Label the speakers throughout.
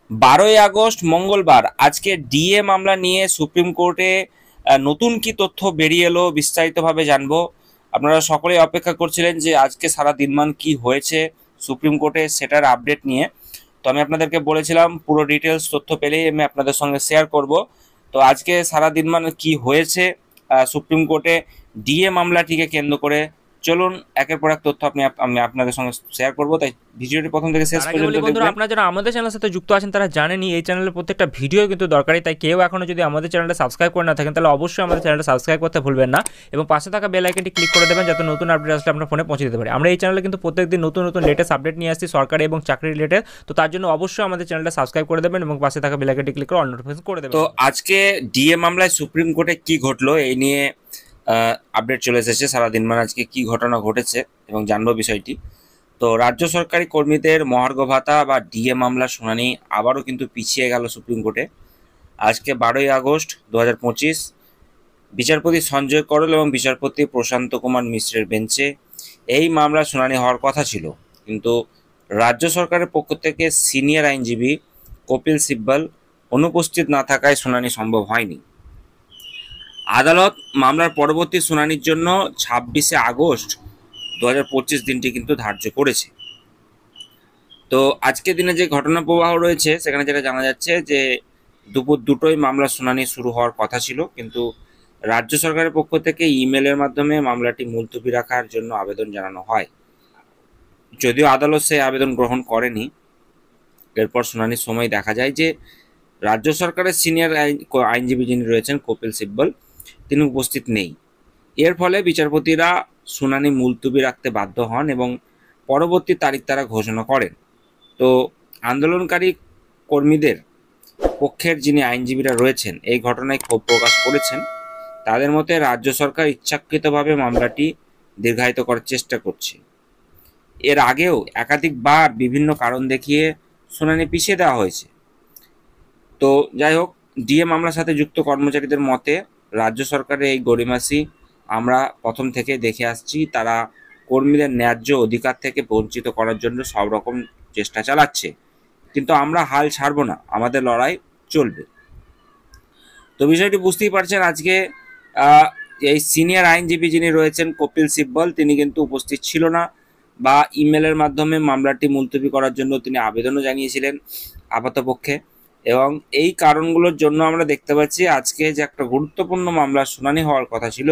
Speaker 1: 12ই August মঙ্গলবার আজকে DA মামলা নিয়ে সুপ্রিম কোর্টে নতুন কি তথ্য বেরিয়ে এলো বিস্তারিতভাবে জানবো। আপনারা সকলেই অপেক্ষা করছিলেন যে আজকে সারা দিনমান কি হয়েছে সুপ্রিম কোর্টে সেটার আপডেট নিয়ে। তো আমি আপনাদেরকে বলেছিলাম পুরো ডিটেলস তথ্য পেলেই আমি আপনাদের সঙ্গে শেয়ার করব। তো আজকে সারা দিনমান কি হয়েছে সুপ্রিম কোর্টে ডিএ মামলাটিকে কেন্দ্র করে, চলুন একের পর এক তথ্য আমি আপনাদের সঙ্গে শেয়ার করব। তাই ভিডিওটি প্রথম থেকে শেষ
Speaker 2: তার আগে
Speaker 1: পর্যন্ত
Speaker 2: বলি বন্ধুরা,
Speaker 1: দেখবেন।
Speaker 2: আপনারা যারা আমাদের চ্যানেলের সাথে যুক্ত আছেন তারা জানেনই এই চ্যানেলের প্রত্যেকটা ভিডিও কিন্তু দরকারি। তাই কেউ এখনও যদি আমাদের চ্যানেলটা সাবস্ক্রাইব করে না থাকেন তাহলে অবশ্যই আমাদের চ্যানেলটা সাবস্ক্রাইব করতে ভুলবেন না এবং পাশে থাকা বেল আইকনটি ক্লিক করে দেবেন যাতে নতুন আপডেট আসলে আপনার ফোনে পৌঁছে দিতে পারে। আমরা এই চ্যানেলে কিন্তু প্রত্যেকদিন নতুন নতুন লেটেস্ট আপডেট নিয়ে আসছি সরকারি এবং চাকরি রিলেটেড। তো তার জন্য অবশ্যই আমাদের চ্যানেলটা সাবস্ক্রাইব করে দেবেন এবং পাশে থাকা বেল আইকনটি ক্লিক করে অল নোটিফিকেশন করে দেবেন।
Speaker 1: তো আজকে ডিএ মামলায় সুপ্রিম কোর্টে কি ঘটলো এই নিয়ে আপডেট চলে এসেছে। সারাদিন মানে আজকে কি ঘটনা ঘটেছে এবং জানবো বিষয়টি। তো রাজ্য সরকারি কর্মীদের মহার্ঘ ভাতা বা ডিএ মামলার শুনানি আবারও কিন্তু পিছিয়ে গেল সুপ্রিম কোর্টে। আজকে 12ই আগস্ট 2025 বিচারপতি সঞ্জয় করল এবং বিচারপতি প্রশান্ত কুমার মিশ্রের বেঞ্চে এই মামলার শুনানি হওয়ার কথা ছিল, কিন্তু রাজ্য সরকারের পক্ষ থেকে সিনিয়র আইনজীবী কপিল সিব্বল অনুপস্থিত না থাকায় শুনানি সম্ভব হয়নি। আদালত মামলার পরবর্তী শুনানির জন্য 26 আগস্ট 2025 দিনটি কিন্তু ধার্য করেছে। তো আজকের দিনে যে ঘটনা প্রবাহ রয়েছে সেখানে যেটা জানা যাচ্ছে যে দুপুর 2টোয় মামলার শুনানি শুরু হওয়ার কথা ছিল, কিন্তু রাজ্য সরকারের পক্ষ থেকে ইমেলের মাধ্যমে মামলাটি মুলতবি রাখার জন্য আবেদন জানানো হয়। যদিও আদালত সেই আবেদন গ্রহণ করেনি। এরপর শুনানির সময় দেখা যায় যে রাজ্য সরকারের সিনিয়র আইনজীবী যিনি রয়েছেন কপিল সিব্বল, তিনি উপস্থিত নেই। এর ফলে বিচারপতিরা শুনানি মুলতবি রাখতে বাধ্য হন এবং পরবর্তী তারিখ তারা ঘোষণা করেন। তো আন্দোলনকারী কর্মীদের পক্ষের যিনি আইনজীবীরা রয়েছেন এই ঘটনায় ক্ষোভ প্রকাশ করেছেন। তাদের মতে রাজ্য সরকার ইচ্ছাকৃতভাবে মামলাটি দীর্ঘায়িত করার চেষ্টা করছে। এর আগেও একাধিকবার বিভিন্ন কারণ দেখিয়ে শুনানি পিছিয়ে দেওয়া হয়েছে। তো যাই হোক, ডিএ মামলার সাথে যুক্ত কর্মচারীদের মতে রাজ্য সরকারের এই গড়িমাসি আমরা প্রথম থেকে দেখে আসছি। তারা কর্মীদের ন্যায্য অধিকার থেকে বঞ্চিত করার জন্য সব রকম চেষ্টা চালাচ্ছে, কিন্তু আমরা হাল ছাড়বো না, আমাদের লড়াই চলবে। তো বিষয়টি বুঝতেই পারছেন, আজকে এই সিনিয়র আইনজীবী যিনি রয়েছেন কপিল সিব্বল, তিনি কিন্তু উপস্থিত ছিল না, বা ইমেলের মাধ্যমে মামলাটি মুলতবি করার জন্য তিনি আবেদনও জানিয়েছিলেন আপাতপক্ষে। এবং এই কারণগুলোর জন্য আমরা দেখতে পাচ্ছি আজকে যে একটা গুরুত্বপূর্ণ মামলার শুনানি হওয়ার কথা ছিল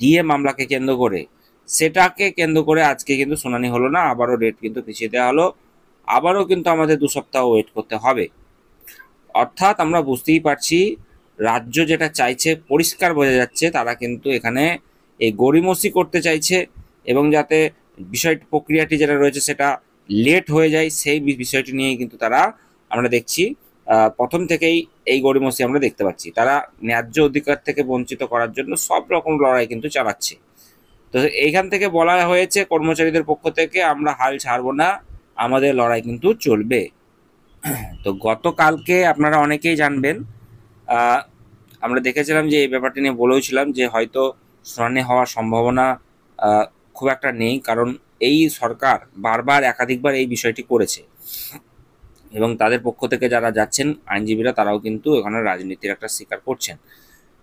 Speaker 1: ডিএ মামলাকে কেন্দ্র করে, সেটাকে কেন্দ্র করে আজকে কিন্তু শুনানি হলো না, আবারও ডেট কিন্তু পিছিয়ে দেওয়া হলো। আবারও কিন্তু আমাদের 2 সপ্তাহ ওয়েট করতে হবে। অর্থাৎ আমরা বুঝতেই পারছি রাজ্য যেটা চাইছে পরিষ্কার বোঝা যাচ্ছে, তারা কিন্তু এখানে এই গড়িমসি করতে চাইছে এবং যাতে বিষয়টি প্রক্রিয়াটি যেটা রয়েছে সেটা লেট হয়ে যায় সেই বিষয়টি নিয়েই কিন্তু তারা আমরা দেখছি প্রথম থেকেই এই গড়িমসি আমরা দেখতে পাচ্ছি। তারা ন্যায্য অধিকার থেকে বঞ্চিত করার জন্য সব রকম লড়াই কিন্তু চালাচ্ছে। তো এইখান থেকে বলা হয়েছে কর্মচারীদের পক্ষ থেকে আমরা হাল ছাড়বো না, আমাদের লড়াই কিন্তু চলবে। তো গতকালকে আপনারা অনেকেই জানবেন, আমরা দেখেছিলাম যে এই ব্যাপারটি নিয়ে বলেওছিলাম যে হয়তো শুনানি হওয়ার সম্ভাবনা খুব একটা নেই, কারণ এই সরকার বারবার একাধিকবার এই বিষয়টি করেছে এবং তাদের পক্ষ থেকে যারা যাচ্ছেন আইনজীবীরা তারাও কিন্তু এখানে রাজনীতির একটা শিকার করছেন।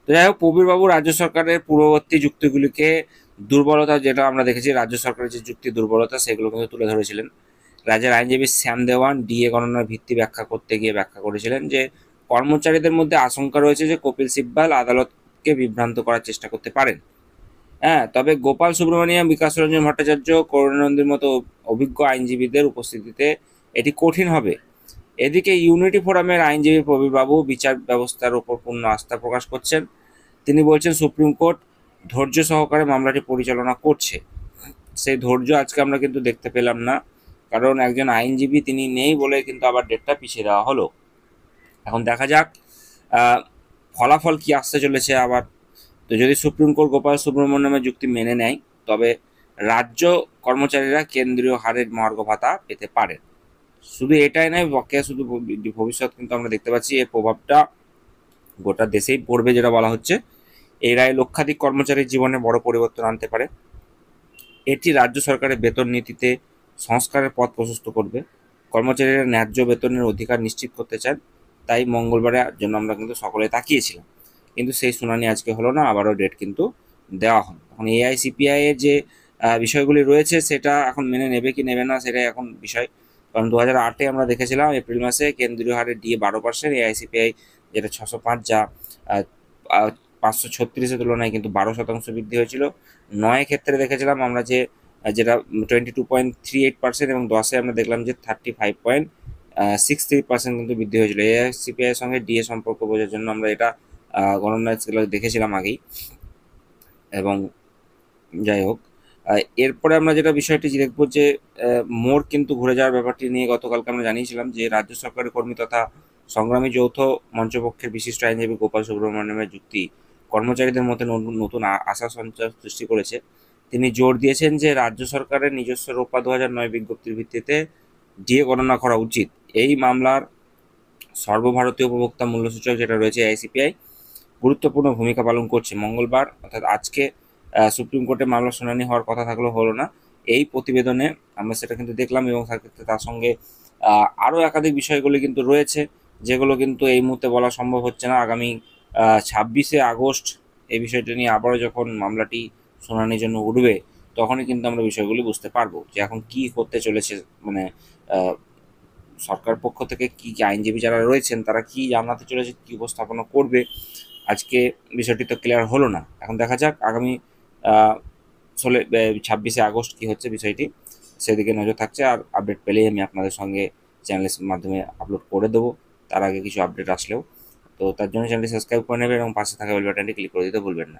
Speaker 1: তো যাই হোক, প্রবীরবাবু রাজ্য সরকারের পূর্ববর্তী যুক্তিগুলিকে দুর্বলতা, যেটা আমরা দেখেছি রাজ্য সরকারের যে যুক্তি দুর্বলতা সেগুলো কিন্তু তুলে ধরেছিলেন। রাজ্যের আইনজীবী শ্যাম দেওয়ান ডিএ গণনার ভিত্তি ব্যাখ্যা করতে গিয়ে ব্যাখ্যা করেছিলেন যে কর্মচারীদের মধ্যে আশঙ্কা রয়েছে যে কপিল সিব্বল আদালতকে বিভ্রান্ত করার চেষ্টা করতে পারেন। হ্যাঁ, তবে গোপাল সুব্রমণিয়াম, বিকাশ রঞ্জন ভট্টাচার্য, করুণানন্দীর মতো অভিজ্ঞ আইনজীবীদের উপস্থিতিতে এটি কঠিন হবে। এদিকে ইউনিটি ফোরামের আইনজীবী প্রবীরবাবু বিচার ব্যবস্থার উপর পূর্ণ আস্থা প্রকাশ করছেন। তিনি বলছেন সুপ্রিম কোর্ট ধৈর্য সহকারে মামলাটি পরিচালনা করছে। সেই ধৈর্য আজকে আমরা কিন্তু দেখতে পেলাম না, কারণ একজন আইনজীবী তিনি নেই বলে কিন্তু আবার ডেটটা পিছিয়ে দেওয়া হলো। এখন দেখা যাক ফলাফল কি আসতে চলেছে আবার। তো যদি সুপ্রিম কোর্ট গোপাল সুব্রমণ্যমের যুক্তি মেনে নেয় তবে রাজ্য কর্মচারীরা কেন্দ্রীয় হারের মহার্ঘ ভাতা পেতে পারে। শুধু এটাই নয়, বকেয়া শুধু ভবিষ্যৎ কিন্তু আমরা দেখতে পাচ্ছি এর প্রভাবটা গোটা দেশেই পড়বে, যেটা বলা হচ্ছে এই রায় লক্ষাধিক কর্মচারীর জীবনে বড় পরিবর্তন আনতে পারে। এটি রাজ্য সরকারের বেতন নীতিতে সংস্কারের পথ প্রশস্ত করবে। কর্মচারীরা ন্যায্য বেতনের অধিকার নিশ্চিত করতে চান, তাই মঙ্গলবারের জন্য আমরা কিন্তু সকলে তাকিয়েছিলাম। কিন্তু সেই শুনানি আজকে হলো না, আবারও ডেট কিন্তু দেওয়া হলো। এখন এআইসিপিআই এর যে বিষয়গুলি রয়েছে সেটা এখন মেনে নেবে কি নেবে না সেটাই এখন বিষয়। কারণ 2008-এ আমরা দেখেছিলাম এপ্রিল মাসে কেন্দ্রীয় হারে ডিএ 12%, এআইসিপিআই যেটা 605, যা 536-এর তুলনায় কিন্তু 12% বৃদ্ধি হয়েছিল। 9 ক্ষেত্রে দেখেছিলাম আমরা যে যেটা 22.38% এবং 10-এ আমরা দেখলাম যে 35.63% কিন্তু বৃদ্ধি হয়েছিল। এআইসিপিআই এর সঙ্গে ডিএ সম্পর্ক বোঝার জন্য আমরা এটা গণনা দেখেছিলাম আগেই। এবং যাই হোক, এরপরে আমরা যেটা বিষয়টি দেখবো যে মোড় কিন্তু ঘুরে যাওয়ার ব্যাপারটি নিয়ে গতকালকে আমরা জানিয়েছিলাম যে রাজ্য সরকারের কর্মী তথা সংগ্রামী যৌথ মঞ্চপক্ষের বিশিষ্ট আইনজীবী গোপাল সুব্রমণিয়ামের যুক্তি কর্মচারীদের মধ্যে নতুন আশা সঞ্চার সৃষ্টি করেছে। তিনি জোর দিয়েছেন যে রাজ্য সরকারের নিজস্ব রোপা 2009 বিজ্ঞপ্তির ভিত্তিতে ডিএ গণনা করা উচিত। এই মামলার সর্বভারতীয় উপভোক্তা মূল্যসূচক যেটা রয়েছে এআইসিপিআই গুরুত্বপূর্ণ ভূমিকা পালন করছে। মঙ্গলবার অর্থাৎ আজকে সুপ্রিম কোর্টে মামলা শুনানি হওয়ার কথা থাকলেও হলো না। এই প্রতিবেদনে আমরা সেটা কিন্তু দেখলাম এবং তার সঙ্গে আরও একাধিক বিষয়গুলি কিন্তু রয়েছে যেগুলো কিন্তু এই মুহূর্তে বলা সম্ভব হচ্ছে না। আগামী 26শে আগস্ট এই বিষয়টা নিয়ে আবারও যখন মামলাটি শুনানির জন্য উঠবে তখনই কিন্তু আমরা বিষয়গুলি বুঝতে পারবো যে এখন কি করতে চলেছে, মানে সরকার পক্ষ থেকে কি আইনজীবী যারা রয়েছেন তারা কি জানাতে চলেছে, কি উপস্থাপনা করবে। আজকে বিষয়টি তো ক্লিয়ার হলো না, এখন দেখা যাক আগামী 26শে আগস্ট কি হচ্ছে বিষয়টি, সেদিকে নজর থাকছে। আর আপডেট পেলেই আমি আপনাদের সঙ্গে চ্যানেলের মাধ্যমে আপলোড করে দেবো, তার আগে কিছু আপডেট আসলেও। তো তার জন্য চ্যানেলটি সাবস্ক্রাইব করে নেবেন এবং পাশে থাকা বেল বাটনটি ক্লিক করে দিতে ভুলবেন না।